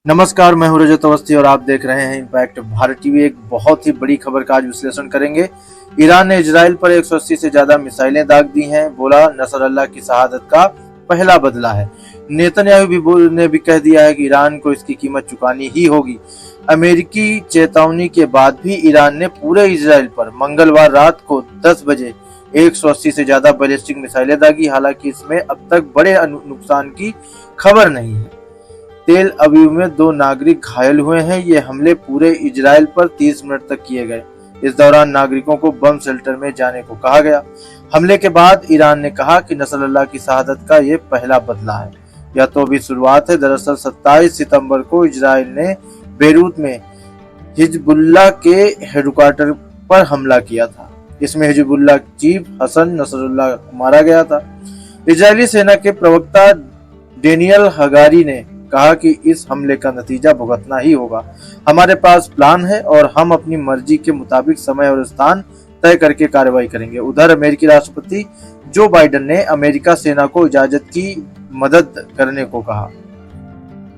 नमस्कार, मैं हूं रजत अवस्थी और आप देख रहे हैं इम्पैक्ट भारत टीवी। एक बहुत ही बड़ी खबर का आज विश्लेषण करेंगे। ईरान ने इजराइल पर 180 से ज्यादा मिसाइलें दाग दी हैं। बोला, नसरअल्लाह की शहादत का पहला बदला है। नेतन्याहू ने भी कह दिया है कि ईरान को इसकी कीमत चुकानी ही होगी। अमेरिकी चेतावनी के बाद भी ईरान ने पूरे इजराइल पर मंगलवार रात को 10 बजे 180 से ज्यादा बैलिस्टिक मिसाइलें दागी। हालांकि इसमें अब तक बड़े नुकसान की खबर नहीं है। तेल अवीव में 2 नागरिक घायल हुए हैं। ये हमले पूरे इजराइल पर 30 मिनट तक किए गए। इस दौरान नागरिकों को बम शेल्टर में जाने को कहा गया। हमले के बाद ईरान ने कहा कि नसरअल्लाह की शहादत का ये पहला बदला है। यह तो अभी शुरुआत है। दरअसल 27 सितंबर को इजराइल ने बेरूत में हिजबुल्लाह के हेडक्वार्टर पर हमला किया था। इसमें हिजबुल्लाह चीफ हसन नसरुल्लाह मारा गया था। इजरायली सेना के प्रवक्ता डेनियल हगारी ने कहा कि इस हमले का नतीजा भुगतना ही होगा। हमारे पास प्लान है और हम अपनी मर्जी के मुताबिक समय और स्थान तय करके कार्रवाई करेंगे। उधर अमेरिकी राष्ट्रपति जो बाइडेन ने अमेरिका सेना को इजाजत की मदद करने को कहा।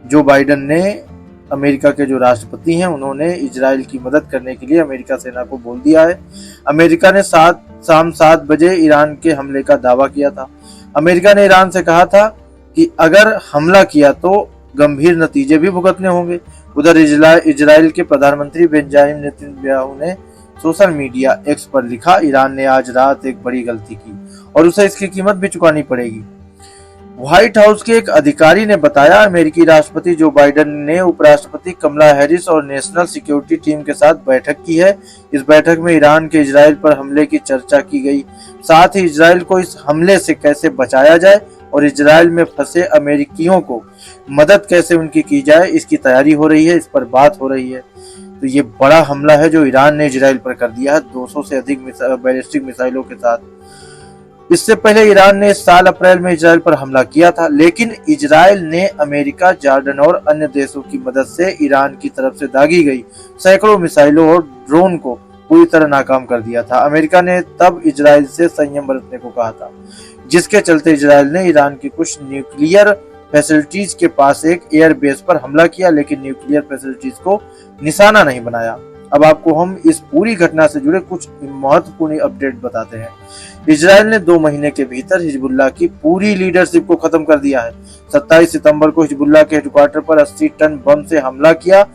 जो बाइडेन ने अमेरिका के जो राष्ट्रपति हैं उन्होंने इजराइल की मदद करने के लिए अमेरिका सेना को बोल दिया है। अमेरिका ने शाम 7 बजे ईरान के हमले का दावा किया था। अमेरिका ने ईरान से कहा था कि अगर हमला किया तो गंभीर नतीजे भी भुगतने होंगे। उधर इजराइल के प्रधानमंत्री बेंजामिन नेतन्याहू ने सोशल मीडिया एक्स पर लिखा, ईरान ने आज रात एक बड़ी गलती की और उसे इसकी कीमत भी चुकानी पड़ेगी। व्हाइट हाउस के एक अधिकारी ने बताया, अमेरिकी राष्ट्रपति जो बाइडेन ने उपराष्ट्रपति कमला हैरिस और नेशनल सिक्योरिटी टीम के साथ बैठक की है। इस बैठक में ईरान के इजराइल पर हमले की चर्चा की गई। साथ ही इजराइल को इस हमले से कैसे बचाया जाए और इजराइल में फंसे अमेरिकियों को मदद कैसे उनकी की जाए, इसकी तैयारी हो रही है। इस पर बात हो रही है। तो ये बड़ा हमला है जो ईरान ने इजराइल पर कर दिया है 200 से अधिक बैलिस्टिक मिसाइलों के साथ। इससे पहले ईरान ने इस साल अप्रैल में इजराइल पर हमला किया था, लेकिन इजराइल ने अमेरिका, जॉर्डन और अन्य देशों की मदद से ईरान की तरफ से दागी गई सैकड़ों मिसाइलों और ड्रोन को पूरी तरह नाकाम कर दिया था। अमेरिका ने तब इजराइल से संयम बरतने को कहा था, जिसके चलते इजराइल ने ईरान की कुछ न्यूक्लियर फैसिलिटीज के पास एक एयर बेस पर हमला किया, लेकिन न्यूक्लियर फैसिलिटीज को निशाना नहीं बनाया। अब आपको हम इस पूरी घटना से जुड़े कुछ महत्वपूर्ण अपडेट बताते हैं। इजराइल ने 2 महीने के भीतर हिजबुल्लाह की पूरी लीडरशिप को खत्म कर दिया है। 27 सितंबर को हिजबुल्लाह के हेडक्वार्टर पर 80 टन बम से हमला किया,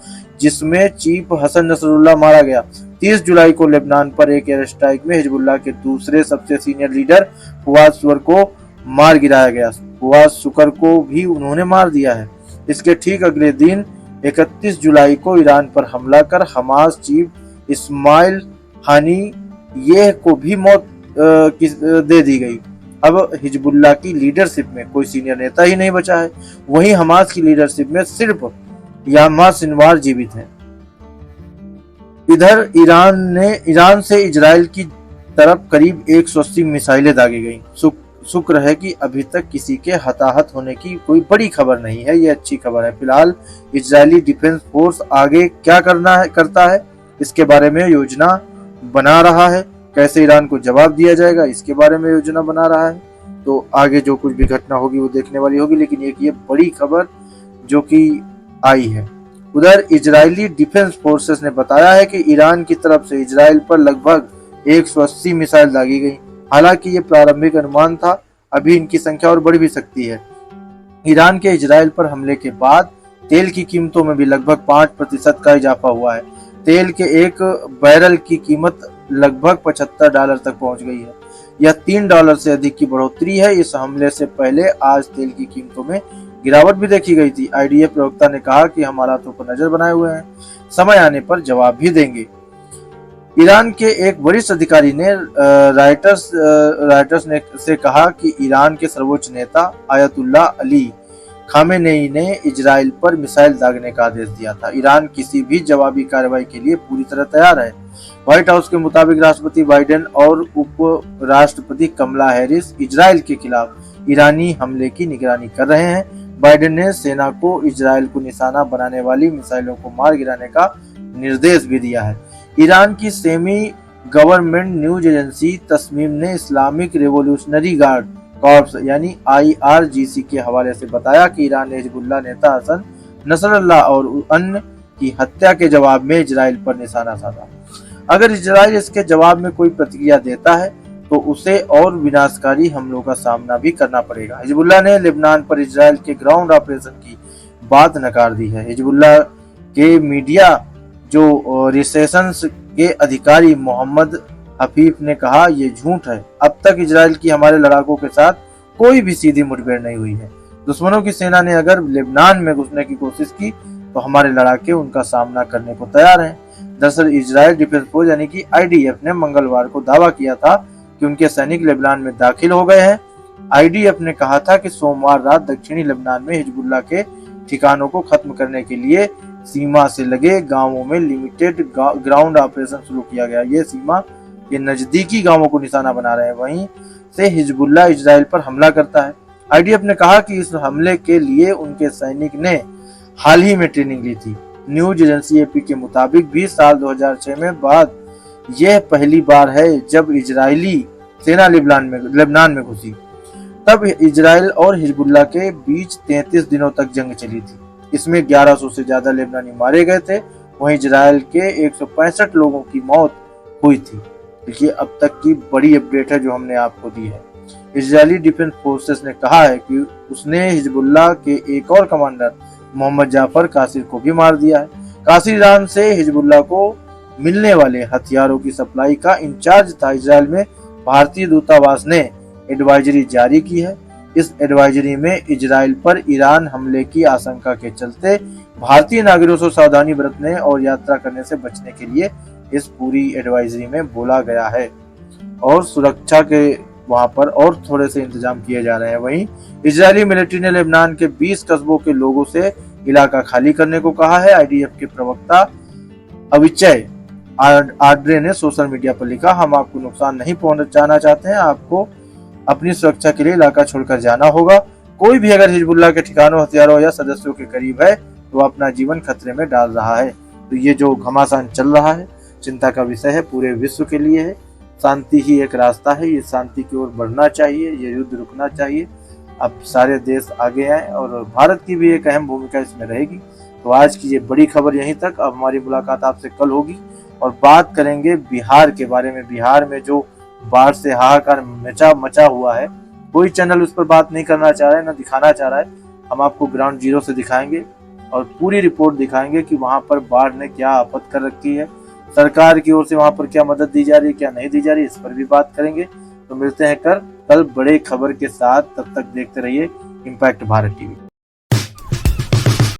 जिसमें चीफ हसन नसरुल्लाह मारा गया। 30 जुलाई को लेबनान पर एक एयर स्ट्राइक में हिजबुल्लाह के दूसरे सबसे सीनियर लीडर फुआद शुकर को मार गिराया गया। फुआद शुकर को भी उन्होंने मार दिया है। इसके ठीक अगले दिन 31 जुलाई को ईरान पर हमला कर हमास चीफ इस्माइल हानियेह को भी मौत दे दी गई। अब हिजबुल्लाह की लीडरशिप में कोई सीनियर नेता ही नहीं बचा है। वहीं हमास की लीडरशिप में सिर्फ यामा सिनवार जीवित है। इधर ईरान से इजराइल की तरफ करीब 180 मिसाइलें दागी गई। शुक्र है कि अभी तक किसी के हताहत होने की कोई बड़ी खबर नहीं है। ये अच्छी खबर है। फिलहाल इजरायली डिफेंस फोर्स आगे क्या करता है इसके बारे में योजना बना रहा है। कैसे ईरान को जवाब दिया जाएगा इसके बारे में योजना बना रहा है। तो आगे जो कुछ भी घटना होगी वो देखने वाली होगी, लेकिन एक ये बड़ी खबर जो कि आई है। उधर इजरायली डिफेंस फोर्सेस ने बताया है कि ईरान की तरफ से इजराइल पर लगभग 180 मिसाइल दागी गई। हालांकि ये प्रारंभिक अनुमान था, अभी इनकी संख्या और बढ़ भी सकती है। ईरान के इजराइल पर हमले के बाद तेल की कीमतों में भी लगभग 5% का इजाफा हुआ है। तेल के एक बैरल की कीमत लगभग $75 तक पहुंच गई है। यह $3 से अधिक की बढ़ोतरी है। इस हमले से पहले आज तेल की कीमतों में गिरावट भी देखी गई थी। आईडीएफ प्रवक्ता ने कहा कि हम हालातों पर नजर बनाए हुए हैं, समय आने पर जवाब भी देंगे। ईरान के एक वरिष्ठ अधिकारी ने रायटर्स से कहा कि ईरान के सर्वोच्च नेता आयतुल्लाह अली खामेनेई ने इजराइल पर मिसाइल दागने का आदेश दिया था। ईरान किसी भी जवाबी कार्रवाई के लिए पूरी तरह तैयार है। व्हाइट हाउस के मुताबिक राष्ट्रपति बाइडेन और उप राष्ट्रपति कमला हैरिस इजराइल के खिलाफ ईरानी हमले की निगरानी कर रहे हैं। बाइडेन ने सेना को इजराइल को निशाना बनाने वाली मिसाइलों को मार गिराने का निर्देश भी दिया है। ईरान की semi government news agency Tasnim ने इस्लामिक रिवॉल्यूशनरी गार्ड कॉर्प्स यानी IRGC के हवाले से बताया कि ईरान ने हिजबुल्लाह नेता हसन नसरल्लाह और अन्य की हत्या के जवाब में इजराइल पर निशाना साधा। अगर इजराइल इसके जवाब में कोई प्रतिक्रिया देता है तो उसे और विनाशकारी हमलों का सामना भी करना पड़ेगा। हिजबुल्लाह ने लेबनान पर इजराइल के ग्राउंड ऑपरेशन की बात नकार दी है। हिजबुल्लाह के मीडिया जो रिसेशंस के अधिकारी मोहम्मद हफीफ ने कहा, ये झूठ है। अब तक इजराइल की हमारे लड़ाकों के साथ कोई भी सीधी मुठभेड़ नहीं हुई है। दुश्मनों की सेना ने अगर लेबनान में घुसने की कोशिश की तो हमारे लड़ाके उनका सामना करने को तैयार हैं। दरअसल इजराइल डिफेंस फोर्स यानी कि आईडीएफ ने मंगलवार को दावा किया था कि उनके सैनिक लेबनान में दाखिल हो गए हैं। आईडीएफ ने कहा था कि सोमवार रात दक्षिणी लेबनान में हिजबुल्लाह के ठिकानों को खत्म करने के लिए सीमा से लगे गांवों में लिमिटेड ग्राउंड ऑपरेशन शुरू किया गया। ये सीमा के नजदीकी गांवों को निशाना बना रहे हैं। वहीं से हिजबुल्लाह इजराइल पर हमला करता है। आईडीएफ ने कहा कि इस हमले के लिए उनके सैनिक ने हाल ही में ट्रेनिंग ली थी। न्यूज एजेंसी एपी के मुताबिक भी साल 2006 में बाद यह पहली बार है जब इजरायली सेना लेबनान में घुसी। तब इजराइल और हिजबुल्लाह के बीच 33 दिनों तक जंग चली थी। इसमें 1100 से ज्यादा लेबनानी मारे गए थे। वहीं इजराइल के 165 लोगों की मौत हुई थी। देखिए अब तक की बड़ी अपडेट है जो हमने आपको दी है। इजरायली डिफेंस फोर्सेस ने कहा है कि उसने हिजबुल्लाह के एक और कमांडर मोहम्मद जाफर कासिर को भी मार दिया है। कासिर ईरान से हिजबुल्लाह को मिलने वाले हथियारों की सप्लाई का इंचार्ज था। इजराइल में भारतीय दूतावास ने एडवाइजरी जारी की है। इस एडवाइजरी में इजराइल पर ईरान हमले की आशंका के चलते भारतीय नागरिकों से सावधानी बरतने और यात्रा करने से बचने के लिए इस पूरी एडवाइजरी में बोला गया है और सुरक्षा के वहां पर और थोड़े से इंतजाम किए जा रहे हैं। वहीं इजरायली मिलिट्री ने लेबनान के 20 कस्बों के लोगों से इलाका खाली करने को कहा है। आईडीएफ के प्रवक्ता अविचय आड्रे ने सोशल मीडिया पर लिखा, हम आपको नुकसान नहीं पहुंचाना चाहते हैं, आपको अपनी सुरक्षा के लिए इलाका छोड़कर जाना होगा। कोई भी अगर हिजबुल्लाह के ठिकानों, हथियारों या सदस्यों के करीब है तो अपना जीवन खतरे में डाल रहा है। तो ये जो घमासान चल रहा है चिंता का विषय है, पूरे विश्व के लिए है। शांति ही एक रास्ता है, ये शांति की ओर बढ़ना चाहिए, ये युद्ध रुकना चाहिए। अब सारे देश आगे आए और भारत की भी एक अहम भूमिका इसमें रहेगी। तो आज की ये बड़ी खबर यहीं तक। अब हमारी मुलाकात आपसे कल होगी और बात करेंगे बिहार के बारे में। बिहार में जो बाढ़ से हाहाकार मचा हुआ है, कोई चैनल उस पर बात नहीं करना चाह रहा है, ना दिखाना चाह रहा है। हम आपको ग्राउंड जीरो से दिखाएंगे और पूरी रिपोर्ट दिखाएंगे कि वहां पर बाढ़ ने क्या आफत कर रखी है, सरकार की ओर से वहां पर क्या मदद दी जा रही है, क्या नहीं दी जा रही है, इस पर भी बात करेंगे। तो मिलते हैं कल बड़े खबर के साथ। तब तक देखते रहिए इम्पैक्ट भारत टीवी।